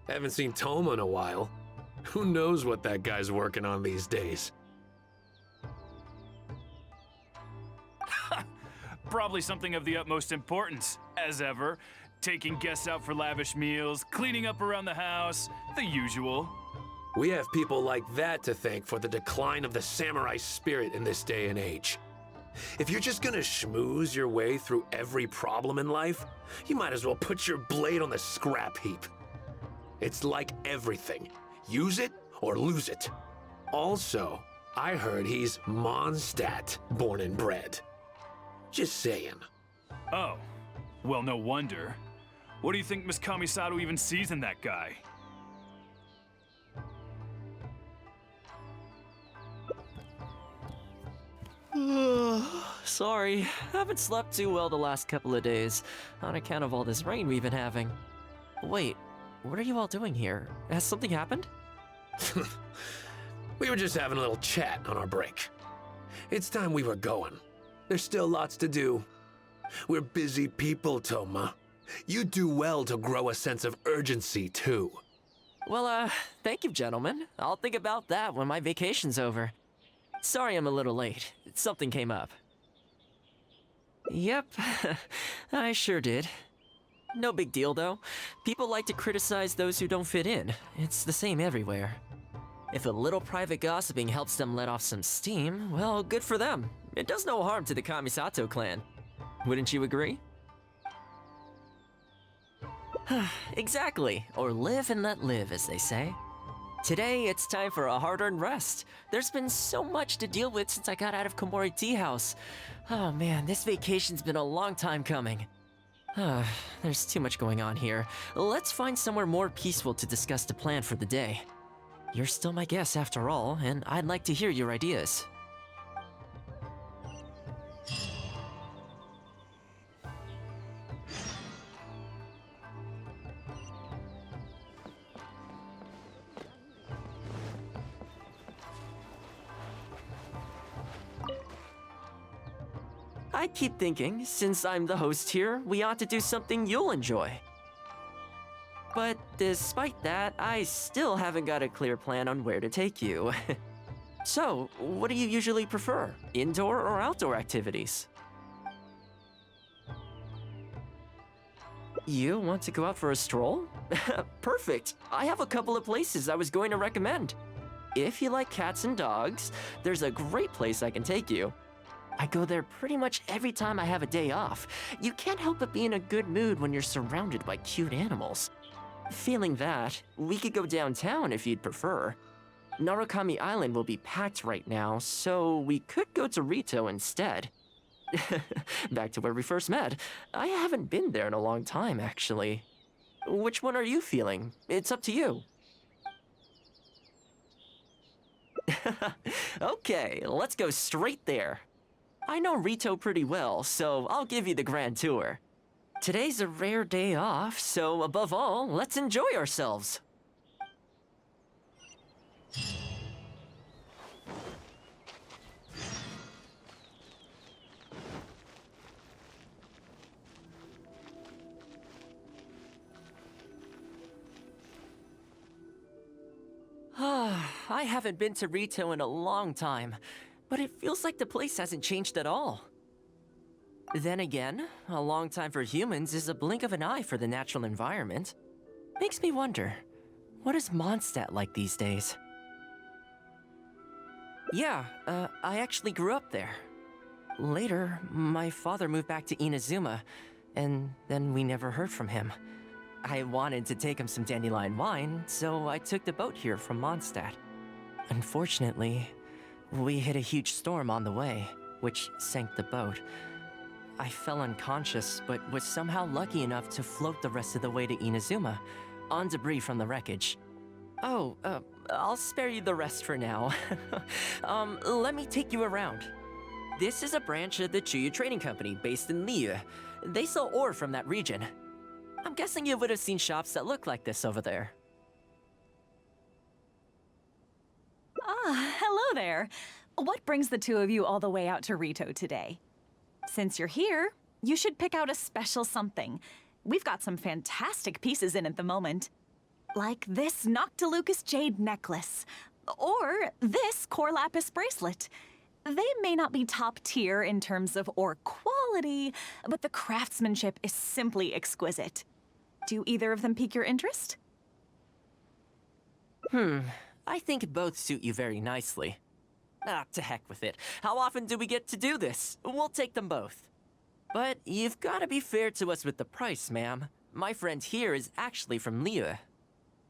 Haven't seen Toma in a while. Who knows what that guy's working on these days? Probably something of the utmost importance, as ever. Taking guests out for lavish meals, cleaning up around the house, the usual. We have people like that to thank for the decline of the samurai spirit in this day and age. If you're just gonna schmooze your way through every problem in life, you might as well put your blade on the scrap heap. It's like everything. Use it or lose it. Also, I heard he's Mondstadt born and bred. Just saying. Oh, well, no wonder. What do you think Miss Kamisato even sees in that guy? Sorry, haven't slept too well the last couple of days, on account of all this rain we've been having. Wait, what are you all doing here? Has something happened? We were just having a little chat on our break. It's time we were going. There's still lots to do. We're busy people, Toma. You do well to grow a sense of urgency, too. Well, thank you, gentlemen. I'll think about that when my vacation's over. Sorry I'm a little late. Something came up. Yep, I sure did. No big deal, though. People like to criticize those who don't fit in. It's the same everywhere. If a little private gossiping helps them let off some steam, well, good for them. It does no harm to the Kamisato clan. Wouldn't you agree? Exactly, or live and let live, as they say. Today, it's time for a hard-earned rest. There's been so much to deal with since I got out of Komori Tea House. Oh man, this vacation's been a long time coming. There's too much going on here. Let's find somewhere more peaceful to discuss the plan for the day. You're still my guest after all, and I'd like to hear your ideas. I keep thinking, since I'm the host here, we ought to do something you'll enjoy. But despite that, I still haven't got a clear plan on where to take you. So, what do you usually prefer? Indoor or outdoor activities? You want to go out for a stroll? Perfect! I have a couple of places I was going to recommend. If you like cats and dogs, there's a great place I can take you. I go there pretty much every time I have a day off. You can't help but be in a good mood when you're surrounded by cute animals. Feeling that, we could go downtown if you'd prefer. Narukami Island will be packed right now, so we could go to Rito instead. Back to where we first met. I haven't been there in a long time, actually. Which one are you feeling? It's up to you. Okay, let's go straight there. I know Rito pretty well, so I'll give you the grand tour. Today's a rare day off, so above all, let's enjoy ourselves. I haven't been to Rito in a long time, but it feels like the place hasn't changed at all. Then again, a long time for humans is a blink of an eye for the natural environment. Makes me wonder, what is Mondstadt like these days? Yeah, I actually grew up there. Later, my father moved back to Inazuma, and then we never heard from him. I wanted to take him some dandelion wine, so I took the boat here from Mondstadt. Unfortunately, we hit a huge storm on the way, which sank the boat. I fell unconscious, but was somehow lucky enough to float the rest of the way to Inazuma, on debris from the wreckage. Oh, I'll spare you the rest for now. Let me take you around. This is a branch of the Chuyu Trading Company based in Liyue. They sell ore from that region. I'm guessing you would have seen shops that look like this over there. Ah, hello there. What brings the two of you all the way out to Rito today? Since you're here, you should pick out a special something. We've got some fantastic pieces in at the moment. Like this Noctilucous jade necklace, or this Core Lapis bracelet. They may not be top tier in terms of ore quality, but the craftsmanship is simply exquisite. Do either of them pique your interest? I think both suit you very nicely. Ah, to heck with it. How often do we get to do this? We'll take them both. But you've got to be fair to us with the price, ma'am. My friend here is actually from Liyue.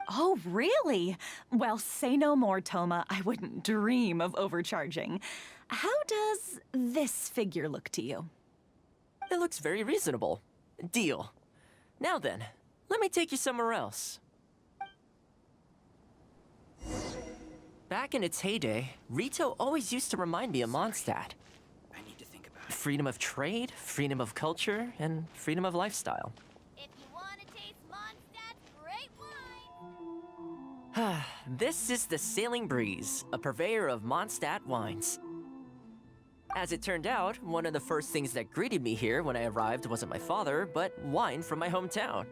Oh, really? Well, say no more, Toma. I wouldn't dream of overcharging. How does this figure look to you? It looks very reasonable. Deal. Now then, let me take you somewhere else. Back in its heyday, Rito always used to remind me of Mondstadt. I need to think about it. Freedom of trade, freedom of culture, and freedom of lifestyle. If you want to taste Mondstadt's great wine. This is the Sailing Breeze, a purveyor of Mondstadt wines. As it turned out, one of the first things that greeted me here when I arrived wasn't my father, but wine from my hometown.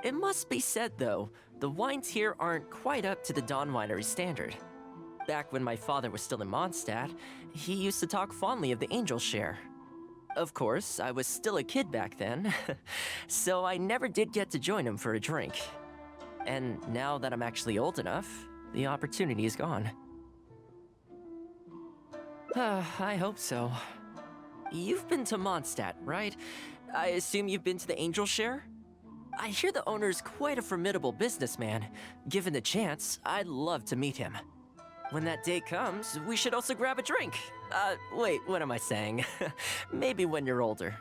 It must be said, though, the wines here aren't quite up to the Dawn Winery standard. Back when my father was still in Mondstadt, he used to talk fondly of the Angel Share. Of course, I was still a kid back then, so I never did get to join him for a drink. And now that I'm actually old enough, the opportunity is gone. I hope so. You've been to Mondstadt, right? I assume you've been to the Angel Share? I hear the owner's quite a formidable businessman. Given the chance, I'd love to meet him. When that day comes, we should also grab a drink. Wait, what am I saying? Maybe when you're older.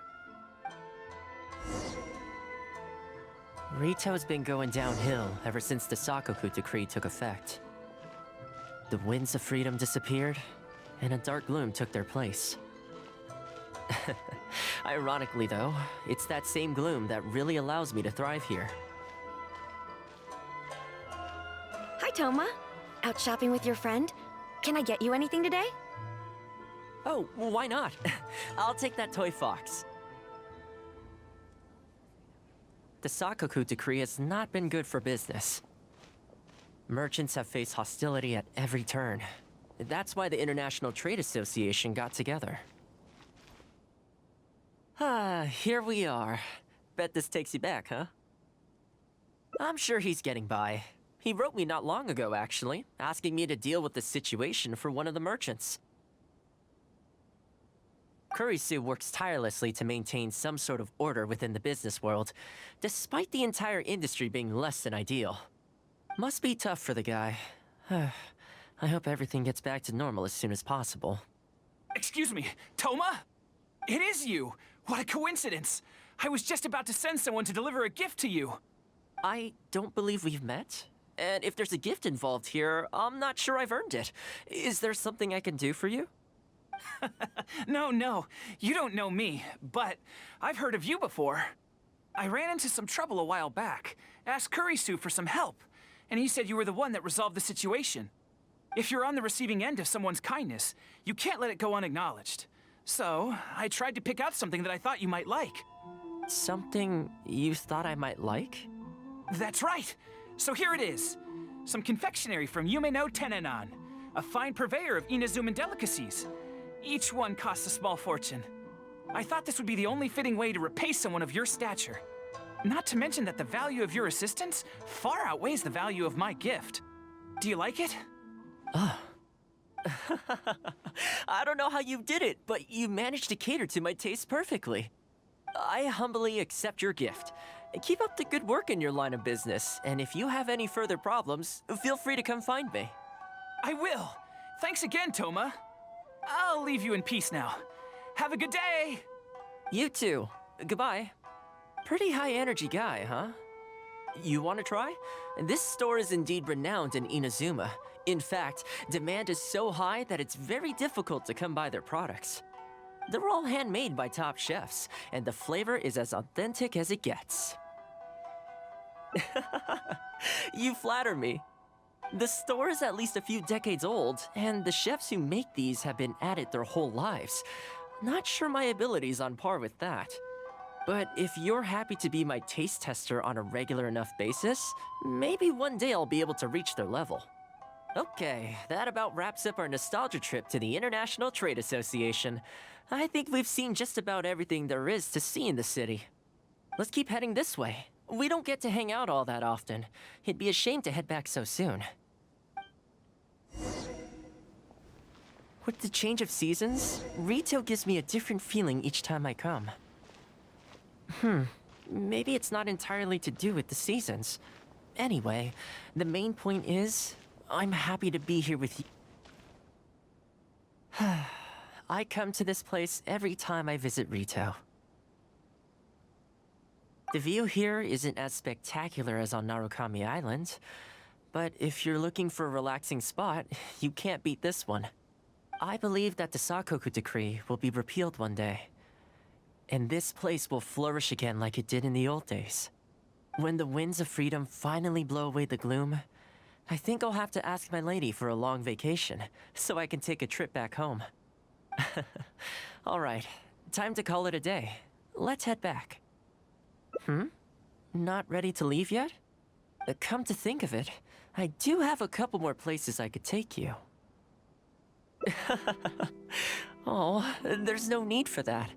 Rito's been going downhill ever since the Sakoku decree took effect. The winds of freedom disappeared, and a dark gloom took their place. Ironically, though, it's that same gloom that really allows me to thrive here. Hi, Toma. Out shopping with your friend? Can I get you anything today? Oh, well, why not? I'll take that toy fox. The Sakoku decree has not been good for business. Merchants have faced hostility at every turn. That's why the International Trade Association got together. Here we are. Bet this takes you back, huh? I'm sure he's getting by. He wrote me not long ago, actually, asking me to deal with the situation for one of the merchants. Kurisu works tirelessly to maintain some sort of order within the business world, despite the entire industry being less than ideal. Must be tough for the guy. I hope everything gets back to normal as soon as possible. Excuse me, Toma? It is you! What a coincidence! I was just about to send someone to deliver a gift to you. I don't believe we've met. And if there's a gift involved here, I'm not sure I've earned it. Is there something I can do for you? No, you don't know me, but I've heard of you before. I ran into some trouble a while back, asked Kurisu for some help, and he said you were the one that resolved the situation. If you're on the receiving end of someone's kindness, you can't let it go unacknowledged. So, I tried to pick out something that I thought you might like. Something you thought I might like? That's right! So here it is. Some confectionery from Yume no Tenenan, a fine purveyor of Inazuman delicacies. Each one costs a small fortune. I thought this would be the only fitting way to repay someone of your stature. Not to mention that the value of your assistance far outweighs the value of my gift. Do you like it? I don't know how you did it, but you managed to cater to my taste perfectly. I humbly accept your gift. Keep up the good work in your line of business, and if you have any further problems, feel free to come find me. I will. Thanks again, Toma. I'll leave you in peace now. Have a good day! You too. Goodbye. Pretty high-energy guy, huh? You want to try? This store is indeed renowned in Inazuma. In fact, demand is so high that it's very difficult to come by their products. They're all handmade by top chefs, and the flavor is as authentic as it gets. You flatter me. The store is at least a few decades old, and the chefs who make these have been at it their whole lives. Not sure my ability's on par with that. But if you're happy to be my taste tester on a regular enough basis, maybe one day I'll be able to reach their level. Okay, that about wraps up our nostalgia trip to the International Trade Association. I think we've seen just about everything there is to see in the city. Let's keep heading this way. We don't get to hang out all that often. It'd be a shame to head back so soon. With the change of seasons, retail gives me a different feeling each time I come. Maybe it's not entirely to do with the seasons. Anyway, the main point is, I'm happy to be here with you. I come to this place every time I visit Rito. The view here isn't as spectacular as on Narukami Island, but if you're looking for a relaxing spot, you can't beat this one. I believe that the Sakoku decree will be repealed one day, and this place will flourish again like it did in the old days. When the winds of freedom finally blow away the gloom, I think I'll have to ask my lady for a long vacation, so I can take a trip back home. Alright, time to call it a day. Let's head back. Not ready to leave yet? Come to think of it, I do have a couple more places I could take you. Oh, there's no need for that.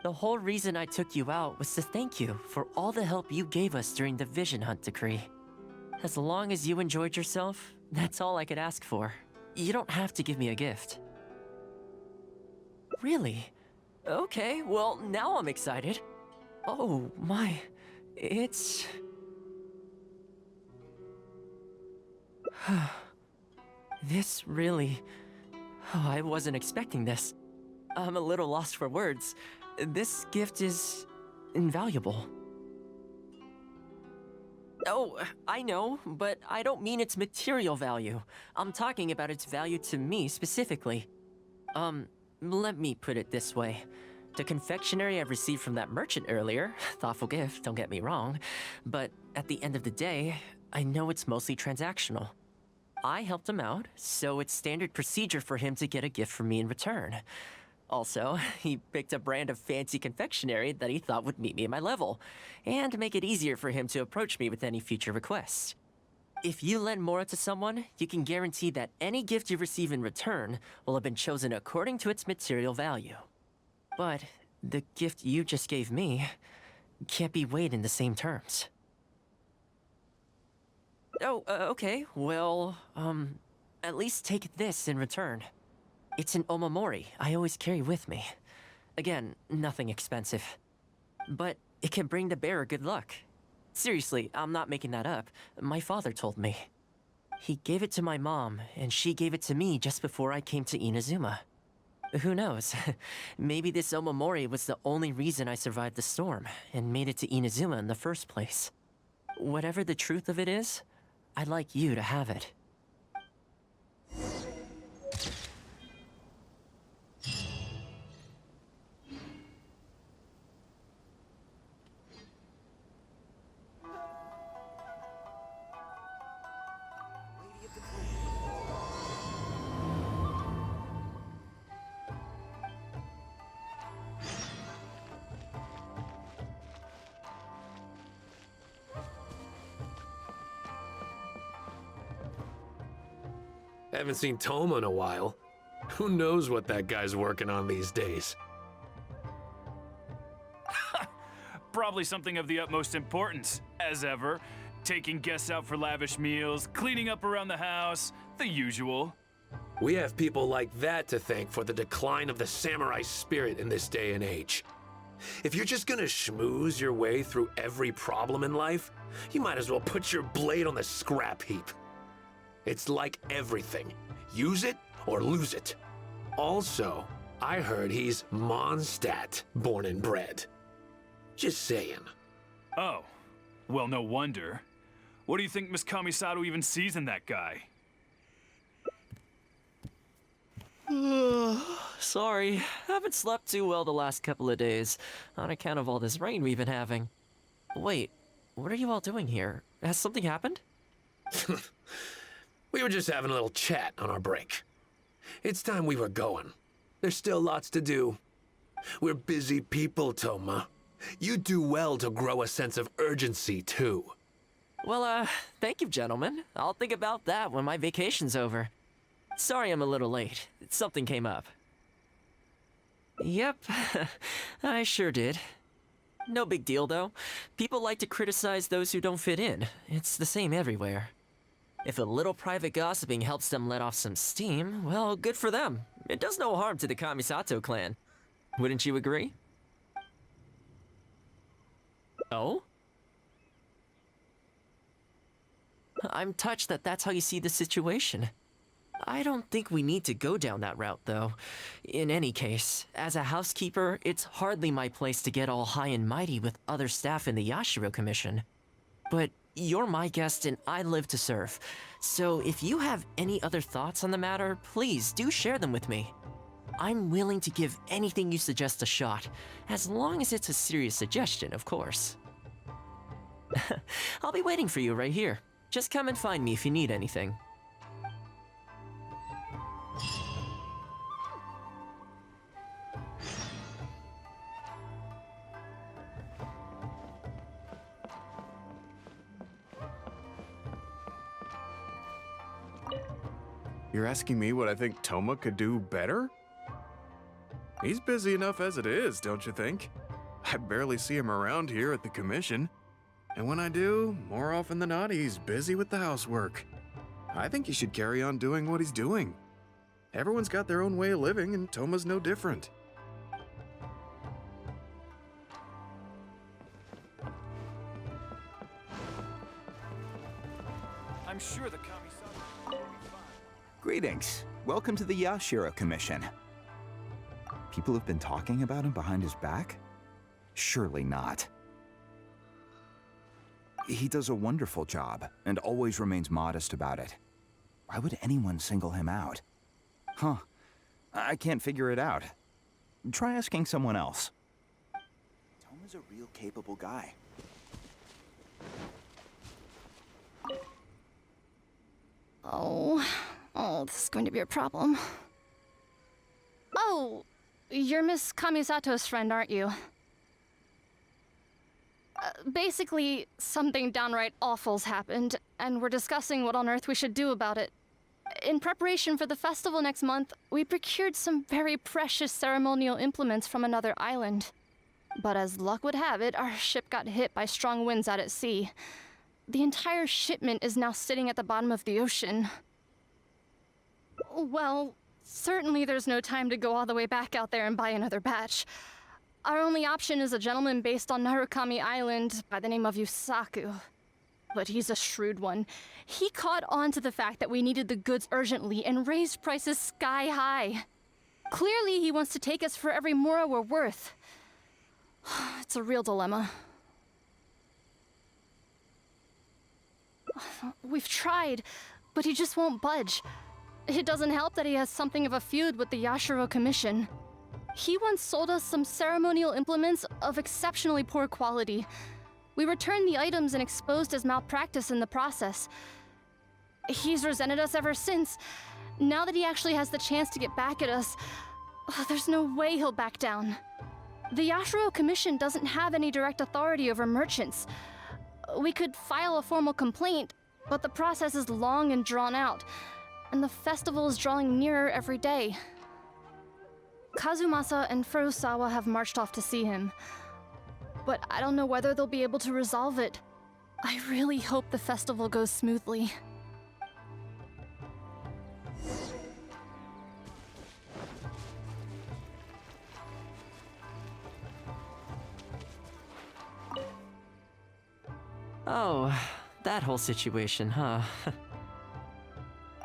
The whole reason I took you out was to thank you for all the help you gave us during the Vision Hunt decree. As long as you enjoyed yourself, that's all I could ask for. You don't have to give me a gift. Really? Okay, well, now I'm excited. Oh my, it's... This really... Oh, I wasn't expecting this. I'm a little lost for words. This gift is... invaluable. Oh, I know, but I don't mean its material value. I'm talking about its value to me specifically. Let me put it this way. The confectionery I received from that merchant earlier, thoughtful gift, don't get me wrong, but at the end of the day, I know it's mostly transactional. I helped him out, so it's standard procedure for him to get a gift from me in return. Also, he picked a brand of fancy confectionery that he thought would meet me at my level, and make it easier for him to approach me with any future requests. If you lend Mora to someone, you can guarantee that any gift you receive in return will have been chosen according to its material value. But the gift you just gave me can't be weighed in the same terms. Oh, okay, well, at least take this in return. It's an omamori I always carry with me. Again, nothing expensive. But it can bring the bearer good luck. Seriously, I'm not making that up. My father told me. He gave it to my mom, and she gave it to me just before I came to Inazuma. Who knows? Maybe this omamori was the only reason I survived the storm, and made it to Inazuma in the first place. Whatever the truth of it is, I'd like you to have it. Haven't seen Toma in a while. Who knows what that guy's working on these days? Probably something of the utmost importance, as ever. Taking guests out for lavish meals, cleaning up around the house, the usual. We have people like that to thank for the decline of the samurai spirit in this day and age. If you're just gonna schmooze your way through every problem in life, you might as well put your blade on the scrap heap. It's like everything. Use it or lose it. Also, I heard he's Mondstadt, born and bred. Just saying. Oh, well, no wonder. What do you think Miss Kamisato even sees in that guy? Sorry, haven't slept too well the last couple of days, on account of all this rain we've been having. Wait, what are you all doing here? Has something happened? We were just having a little chat on our break. It's time we were going. There's still lots to do. We're busy people, Toma. You do well to grow a sense of urgency, too. Well, thank you, gentlemen. I'll think about that when my vacation's over. Sorry I'm a little late. Something came up. Yep, I sure did. No big deal, though. People like to criticize those who don't fit in. It's the same everywhere. If a little private gossiping helps them let off some steam, well, good for them. It does no harm to the Kamisato clan. Wouldn't you agree? Oh? I'm touched that that's how you see the situation. I don't think we need to go down that route, though. In any case, as a housekeeper, it's hardly my place to get all high and mighty with other staff in the Yashiro Commission. But you're my guest and I live to serve. So if you have any other thoughts on the matter, please do share them with me. I'm willing to give anything you suggest a shot, as long as it's a serious suggestion, of course. I'll be waiting for you right here. Just come and find me if you need anything. You're asking me what I think Toma could do better? He's busy enough as it is, don't you think? I barely see him around here at the commission. And when I do, more often than not, he's busy with the housework. I think he should carry on doing what he's doing. Everyone's got their own way of living, and Toma's no different. I'm sure the Kamisato will be fine. Greetings. Welcome to the Yashiro Commission. People have been talking about him behind his back? Surely not. He does a wonderful job, and always remains modest about it. Why would anyone single him out? Huh. I can't figure it out. Try asking someone else. Toma's a real capable guy. Oh, this is going to be a problem. Oh, you're Miss Kamisato's friend, aren't you? Basically, something downright awful's happened, and we're discussing what on earth we should do about it. In preparation for the festival next month, we procured some very precious ceremonial implements from another island. But as luck would have it, our ship got hit by strong winds out at sea. The entire shipment is now sitting at the bottom of the ocean. Well, certainly there's no time to go all the way back out there and buy another batch. Our only option is a gentleman based on Narukami Island by the name of Yusaku. But he's a shrewd one. He caught on to the fact that we needed the goods urgently and raised prices sky high. Clearly he wants to take us for every mora we're worth. It's a real dilemma. We've tried, but he just won't budge. It doesn't help that he has something of a feud with the Yashiro Commission. He once sold us some ceremonial implements of exceptionally poor quality. We returned the items and exposed his malpractice in the process. He's resented us ever since. Now that he actually has the chance to get back at us, there's no way he'll back down. The Yashiro Commission doesn't have any direct authority over merchants. We could file a formal complaint, but the process is long and drawn out, and the festival is drawing nearer every day. Kazumasa and Furusawa have marched off to see him, but I don't know whether they'll be able to resolve it. I really hope the festival goes smoothly. Oh, that whole situation, huh?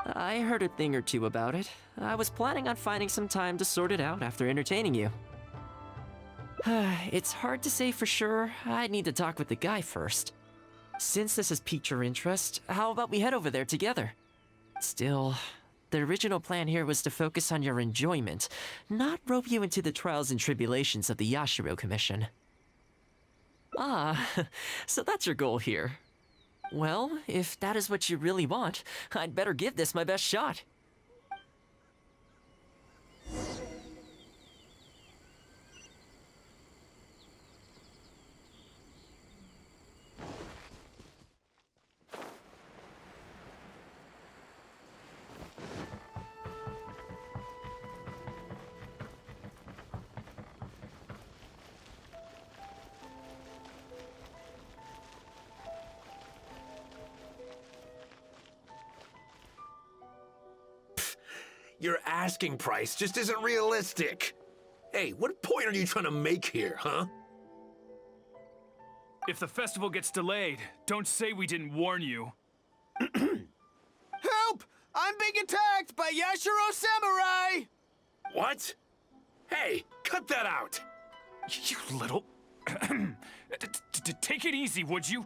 I heard a thing or two about it. I was planning on finding some time to sort it out after entertaining you. It's hard to say for sure. I'd need to talk with the guy first. Since this has piqued your interest, how about we head over there together? Still, the original plan here was to focus on your enjoyment, not rope you into the trials and tribulations of the Yashiro Commission. Ah, so that's your goal here. Well, if that is what you really want, I'd better give this my best shot. Your asking price just isn't realistic. Hey, what point are you trying to make here, huh? If the festival gets delayed, don't say we didn't warn you. Help! I'm being attacked by Yashiro Samurai! What? Hey, cut that out! You little... Take it easy, would you?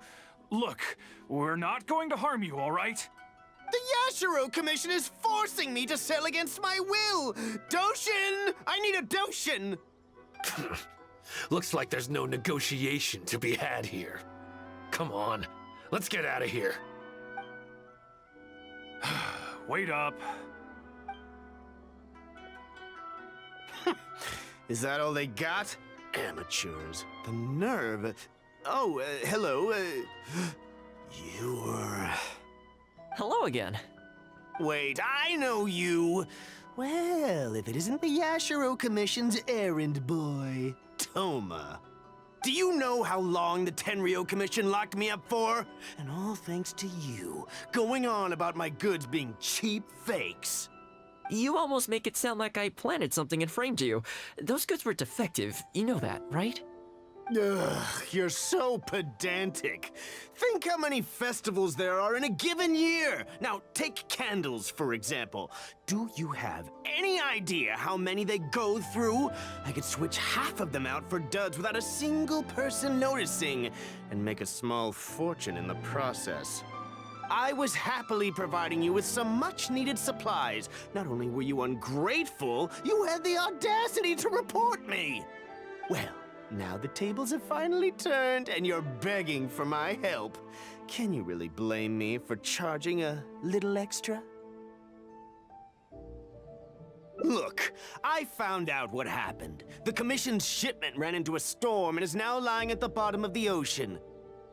Look, we're not going to harm you, all right? The Yashiro Commission is forcing me to sell against my will! Doshin! I need a Doshin! Looks like there's no negotiation to be had here. Come on, let's get out of here. Wait up. Is that all they got? Amateurs. The nerve. Oh, hello. You're... Hello again. Wait, I know you. Well, if it isn't the Yashiro Commission's errand boy, Toma. Do you know how long the Tenryo Commission locked me up for? And all thanks to you, going on about my goods being cheap fakes. You almost make it sound like I planted something and framed you. Those goods were defective. You know that, right? Ugh, you're so pedantic. Think how many festivals there are in a given year. Now, take candles, for example. Do you have any idea how many they go through? I could switch half of them out for duds without a single person noticing, and make a small fortune in the process. I was happily providing you with some much-needed supplies. Not only were you ungrateful, you had the audacity to report me. Well, now the tables have finally turned and you're begging for my help. Can you really blame me for charging a little extra? Look, I found out what happened. The Commission's shipment ran into a storm and is now lying at the bottom of the ocean.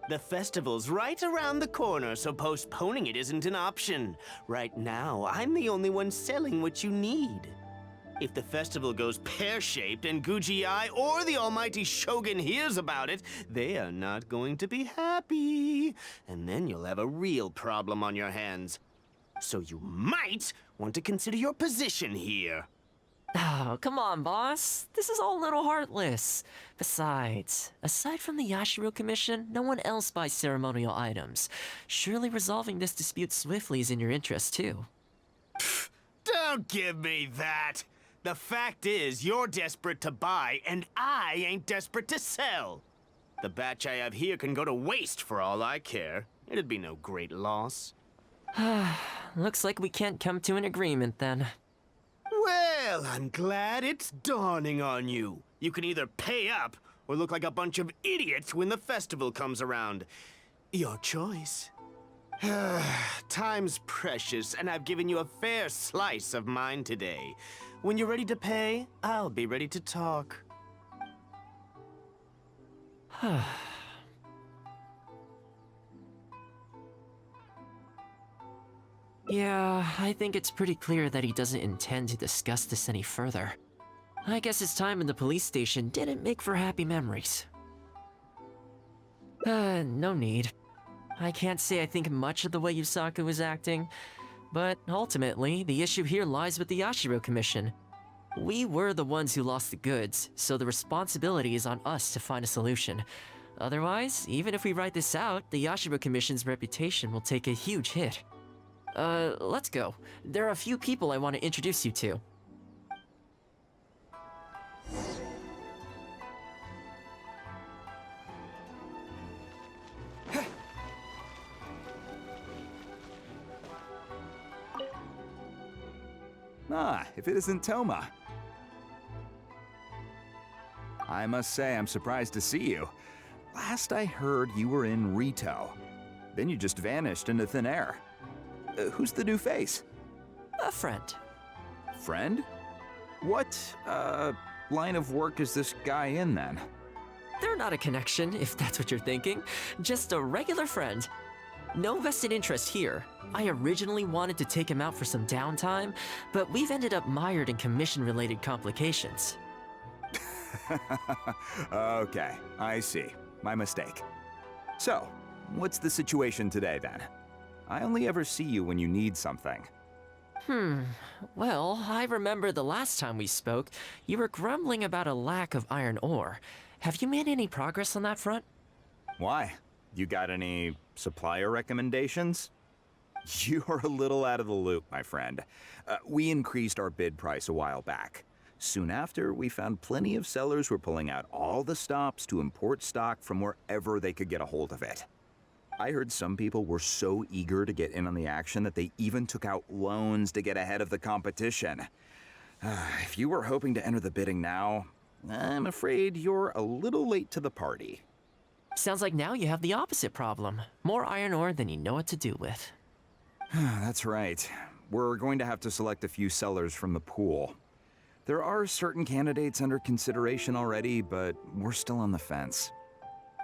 The festival's right around the corner, so postponing it isn't an option. Right now, I'm the only one selling what you need. If the festival goes pear-shaped and Guji-ai or the almighty Shogun hears about it, they are not going to be happy. And then you'll have a real problem on your hands. So you might want to consider your position here. Oh, come on, boss. This is all a little heartless. Besides, aside from the Yashiro Commission, no one else buys ceremonial items. Surely resolving this dispute swiftly is in your interest, too. Pfft, don't give me that. The fact is, you're desperate to buy, and I ain't desperate to sell. The batch I have here can go to waste for all I care. It'd be no great loss. Looks like we can't come to an agreement, then. Well, I'm glad it's dawning on you. You can either pay up or look like a bunch of idiots when the festival comes around. Your choice. Time's precious, and I've given you a fair slice of mine today. When you're ready to pay, I'll be ready to talk. Yeah, I think it's pretty clear that he doesn't intend to discuss this any further. I guess his time in the police station didn't make for happy memories. No need. I can't say I think much of the way Yusaku was acting, but ultimately, the issue here lies with the Yashiro Commission. We were the ones who lost the goods, so the responsibility is on us to find a solution. Otherwise, even if we write this out, the Yashiro Commission's reputation will take a huge hit. Let's go. There are a few people I want to introduce you to. Ah, if it isn't Toma. I must say I'm surprised to see you. Last I heard, you were in Rito. Then you just vanished into thin air. Who's the new face? A friend. Friend? What, line of work is this guy in, then? They're not a connection, if that's what you're thinking. Just a regular friend. No vested interest here. I originally wanted to take him out for some downtime, but we've ended up mired in commission-related complications. Okay, I see. My mistake. So, what's the situation today, then? I only ever see you when you need something. Well, I remember the last time we spoke, you were grumbling about a lack of iron ore. Have you made any progress on that front? Why? You got any supplier recommendations? You're a little out of the loop, my friend. We increased our bid price a while back. Soon after, we found plenty of sellers were pulling out all the stops to import stock from wherever they could get a hold of it. I heard some people were so eager to get in on the action that they even took out loans to get ahead of the competition. If you were hoping to enter the bidding now, I'm afraid you're a little late to the party. Sounds like now you have the opposite problem. More iron ore than you know what to do with. That's right. We're going to have to select a few sellers from the pool. There are certain candidates under consideration already, but we're still on the fence.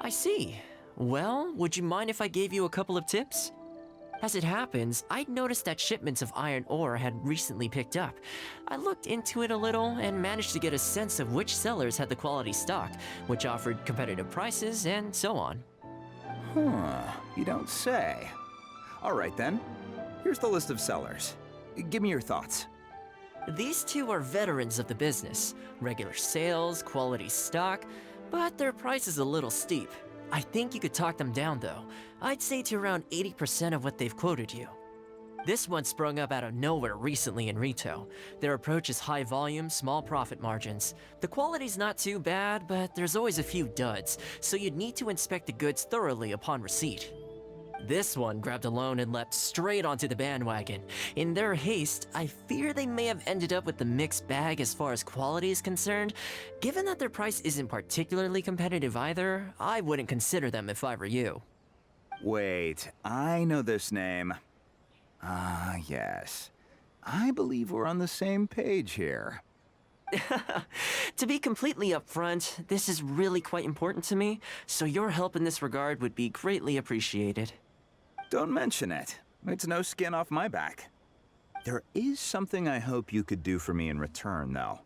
I see. Well, would you mind if I gave you a couple of tips? As it happens, I'd noticed that shipments of iron ore had recently picked up. I looked into it a little and managed to get a sense of which sellers had the quality stock, which offered competitive prices, and so on. You don't say. All right then. Here's the list of sellers. Give me your thoughts. These two are veterans of the business. Regular sales, quality stock, but their price is a little steep. I think you could talk them down though. I'd say to around 80% of what they've quoted you. This one sprung up out of nowhere recently in Rito. Their approach is high volume, small profit margins. The quality's not too bad, but there's always a few duds, so you'd need to inspect the goods thoroughly upon receipt. This one grabbed a loan and leapt straight onto the bandwagon. In their haste, I fear they may have ended up with the mixed bag as far as quality is concerned. Given that their price isn't particularly competitive either, I wouldn't consider them if I were you. Wait, I know this name. Yes. I believe we're on the same page here. To be completely upfront, this is really quite important to me, so your help in this regard would be greatly appreciated. Don't mention it. It's no skin off my back. There is something I hope you could do for me in return, though.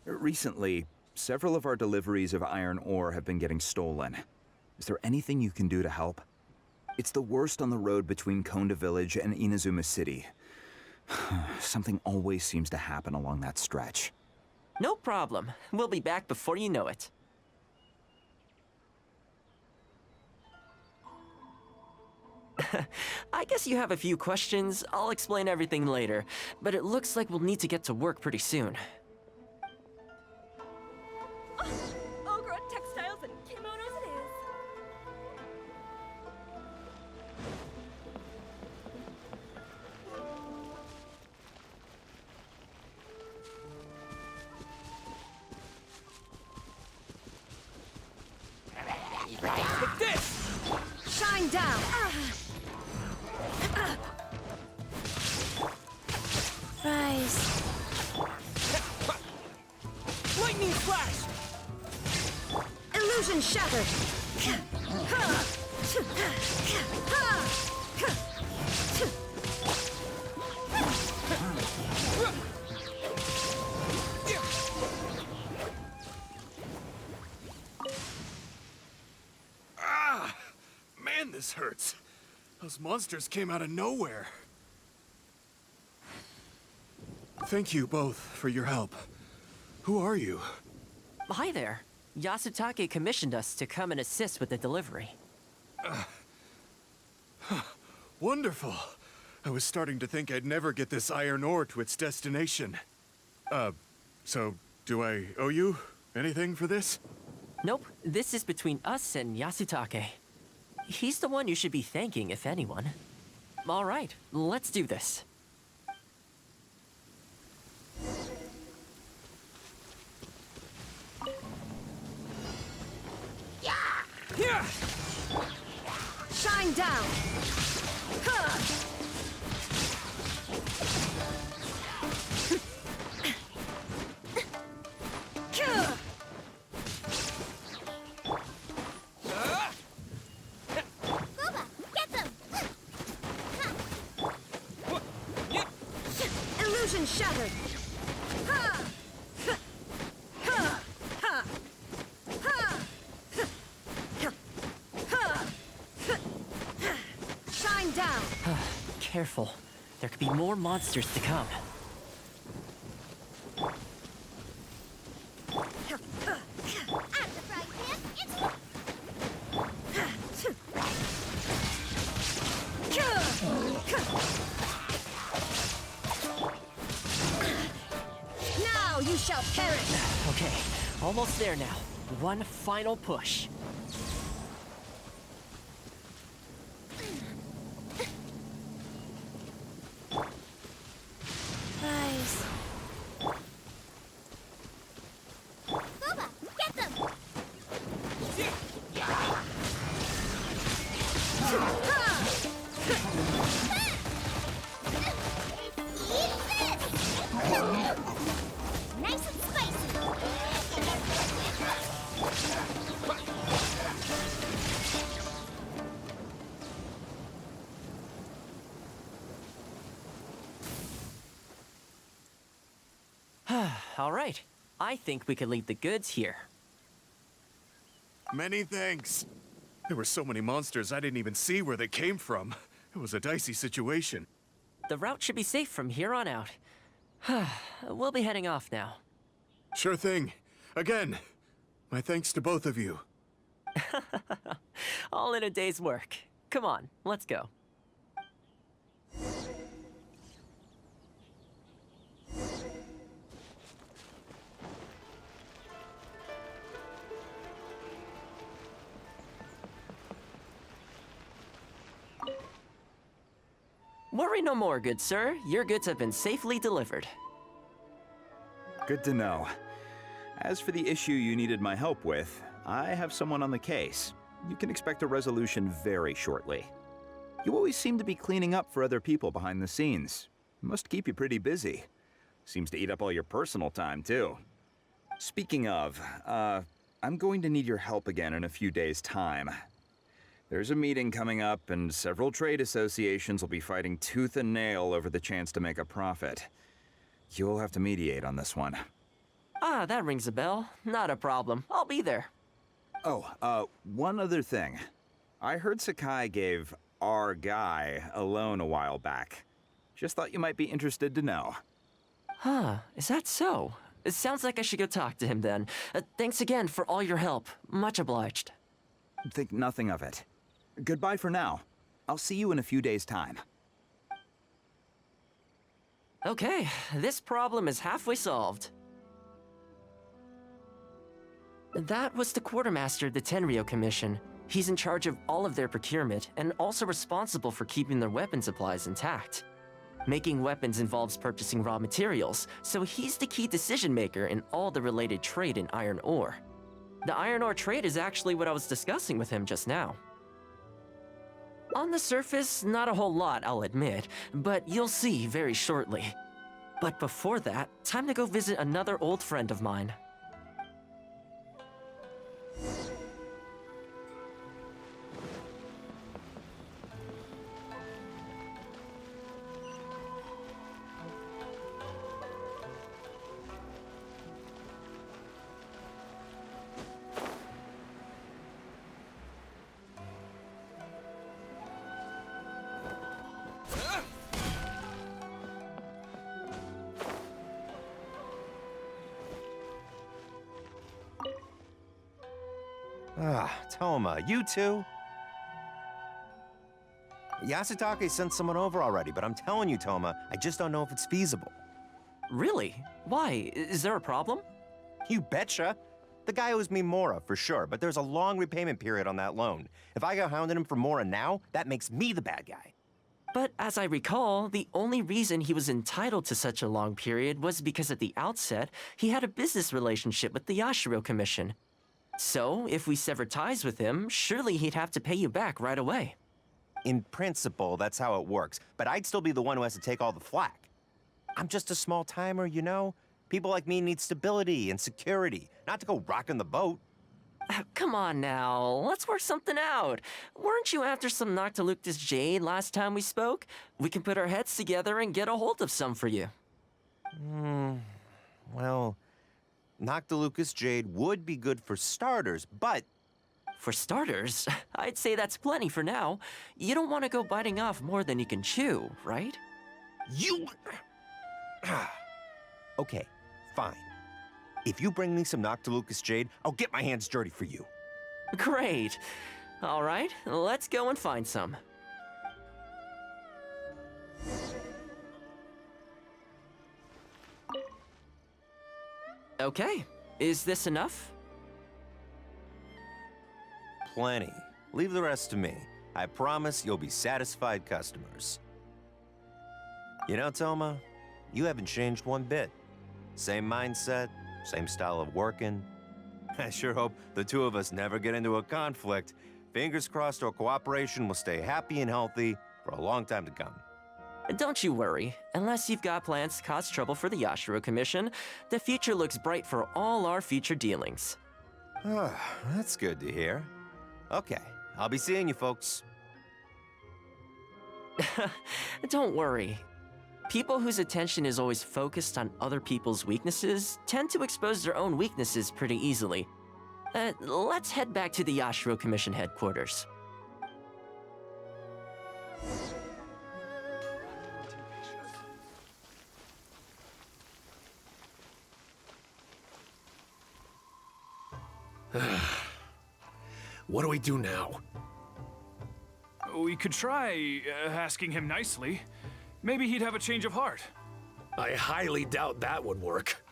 Recently, several of our deliveries of iron ore have been getting stolen. Is there anything you can do to help? It's the worst on the road between Konda Village and Inazuma City. Something always seems to happen along that stretch. No problem. We'll be back before you know it. I guess you have a few questions. I'll explain everything later, but it looks like we'll need to get to work pretty soon. Ogre textiles and kimonos it is. Take this! Shine down! Rise. Lightning flash! Illusion shattered! Man, this hurts. Those monsters came out of nowhere. Thank you both for your help. Who are you? Hi there. Yasutake commissioned us to come and assist with the delivery. Wonderful. I was starting to think I'd never get this iron ore to its destination. So do I owe you anything for this? Nope, this is between us and Yasutake. He's the one you should be thanking, if anyone. All right, let's do this. Yeah! Shine down! Illusion shattered! Careful. There could be more monsters to come. Now you shall perish! Okay, almost there now. One final push. Nice. Booba, get them! Nice and spicy! All right, I think we can leave the goods here. Many thanks. There were so many monsters I didn't even see where they came from. It was a dicey situation. The route should be safe from here on out. We'll be heading off now. Sure thing. Again, my thanks to both of you. All in a day's work. Come on, let's go. Worry no more, good sir. Your goods have been safely delivered. Good to know. As for the issue you needed my help with, I have someone on the case. You can expect a resolution very shortly. You always seem to be cleaning up for other people behind the scenes. Must keep you pretty busy. Seems to eat up all your personal time, too. Speaking of, I'm going to need your help again in a few days' time. There's a meeting coming up, and several trade associations will be fighting tooth and nail over the chance to make a profit. You'll have to mediate on this one. Ah, that rings a bell. Not a problem. I'll be there. Oh, one other thing. I heard Sakai gave our guy a loan a while back. Just thought you might be interested to know. Huh, is that so? It sounds like I should go talk to him then. Thanks again for all your help. Much obliged. Think nothing of it. Goodbye for now. I'll see you in a few days' time. Okay, this problem is halfway solved. That was the quartermaster of the Tenryo Commission. He's in charge of all of their procurement and also responsible for keeping their weapon supplies intact. Making weapons involves purchasing raw materials, so he's the key decision maker in all the related trade in iron ore. The iron ore trade is actually what I was discussing with him just now. On the surface, not a whole lot, I'll admit, but you'll see very shortly. But before that, time to go visit another old friend of mine. Ah, Toma, you too? Yasutake sent someone over already, but I'm telling you, Toma, I just don't know if it's feasible. Really? Why? Is there a problem? You betcha. The guy owes me Mora, for sure, but there's a long repayment period on that loan. If I go hounding him for Mora now, that makes me the bad guy. But as I recall, the only reason he was entitled to such a long period was because at the outset, he had a business relationship with the Yashiro Commission. So, if we sever ties with him, surely he'd have to pay you back right away. In principle, that's how it works, but I'd still be the one who has to take all the flack. I'm just a small timer, you know? People like me need stability and security, not to go rocking the boat. Come on now, let's work something out. Weren't you after some Noctiluctus jade last time we spoke? We can put our heads together and get a hold of some for you. Well, Noctilucus jade would be good for starters, but... For starters, I'd say that's plenty for now. You don't want to go biting off more than you can chew, right? You... Okay, fine. If you bring me some Noctilucous Jade, I'll get my hands dirty for you. Great. All right, let's go and find some. Okay, is this enough? Plenty. Leave the rest to me. I promise you'll be satisfied customers. You know, Toma, you haven't changed one bit. Same mindset, same style of working. I sure hope the two of us never get into a conflict. Fingers crossed our cooperation will stay happy and healthy for a long time to come. Don't you worry. Unless you've got plans to cause trouble for the Yashiro Commission, the future looks bright for all our future dealings. That's good to hear. Okay, I'll be seeing you folks. Don't worry. People whose attention is always focused on other people's weaknesses tend to expose their own weaknesses pretty easily. Let's head back to the Yashiro Commission headquarters. What do we do now? We could try asking him nicely. Maybe he'd have a change of heart. I highly doubt that would work.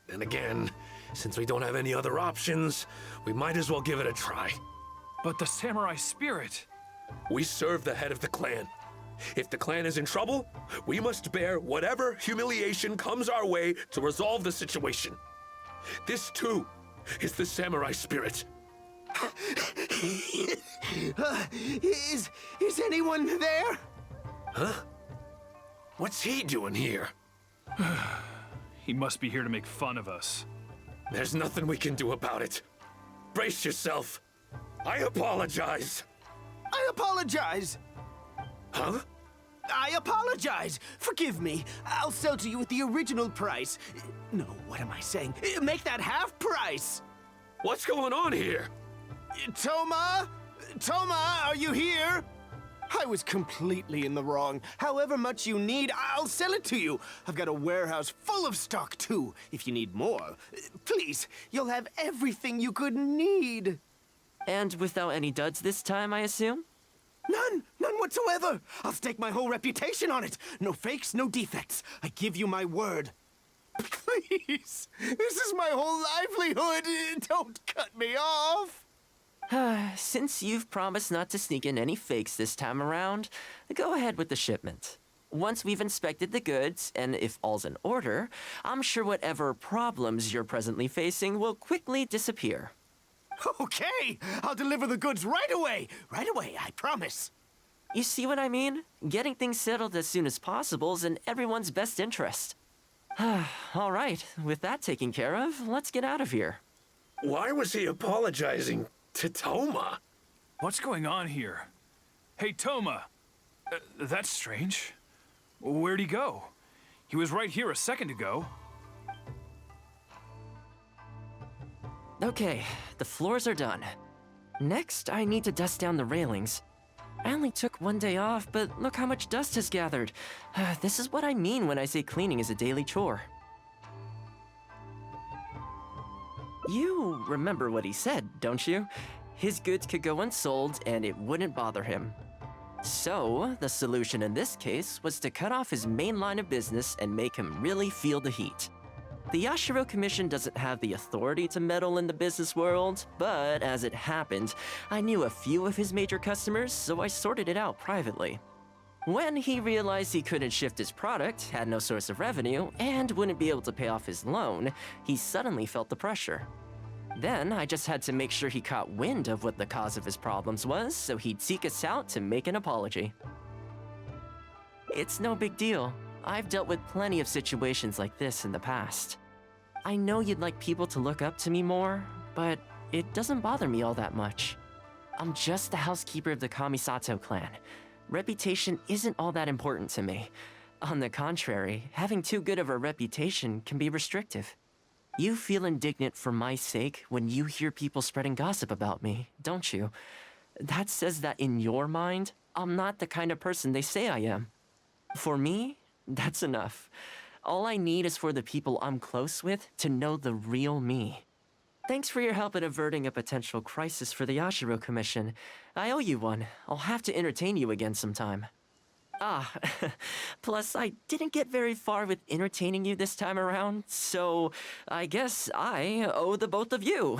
And again, since we don't have any other options, we might as well give it a try. But the samurai spirit... We serve the head of the clan. If the clan is in trouble, we must bear whatever humiliation comes our way to resolve the situation. This, too, is the samurai spirit. Is anyone there? Huh? What's he doing here? He must be here to make fun of us. There's nothing we can do about it. Brace yourself. I apologize. I apologize. Huh? I apologize. Forgive me. I'll sell to you at the original price. No, what am I saying? Make that half price. What's going on here? Toma? Toma, are you here? I was completely in the wrong. However much you need, I'll sell it to you. I've got a warehouse full of stock, too, if you need more. Please, you'll have everything you could need. And without any duds this time, I assume? None whatsoever. I'll stake my whole reputation on it. No fakes, no defects. I give you my word. Please, this is my whole livelihood. Don't cut me off. Since you've promised not to sneak in any fakes this time around, go ahead with the shipment. Once we've inspected the goods, and if all's in order, I'm sure whatever problems you're presently facing will quickly disappear. Okay, I'll deliver the goods right away. Right away, I promise. You see what I mean? Getting things settled as soon as possible is in everyone's best interest. All right, with that taken care of, let's get out of here. Why was he apologizing to Toma? What's going on here? Hey, Toma! That's strange. Where'd he go? He was right here a second ago. Okay, the floors are done. Next, I need to dust down the railings. I only took one day off, but look how much dust has gathered. This is what I mean when I say cleaning is a daily chore. You remember what he said, don't you? His goods could go unsold and it wouldn't bother him. So, the solution in this case was to cut off his main line of business and make him really feel the heat. The Yashiro Commission doesn't have the authority to meddle in the business world, but as it happened, I knew a few of his major customers, so I sorted it out privately. When he realized he couldn't shift his product, had no source of revenue, and wouldn't be able to pay off his loan, he suddenly felt the pressure. Then I just had to make sure he caught wind of what the cause of his problems was, so he'd seek us out to make an apology. It's no big deal. I've dealt with plenty of situations like this in the past. I know you'd like people to look up to me more, but it doesn't bother me all that much. I'm just the housekeeper of the Kamisato clan. Reputation isn't all that important to me. On the contrary, having too good of a reputation can be restrictive. You feel indignant for my sake when you hear people spreading gossip about me, don't you? That says that in your mind, I'm not the kind of person they say I am. For me, that's enough. All I need is for the people I'm close with to know the real me. Thanks for your help in averting a potential crisis for the Yashiro Commission. I owe you one. I'll have to entertain you again sometime. Ah, plus I didn't get very far with entertaining you this time around, so I guess I owe the both of you.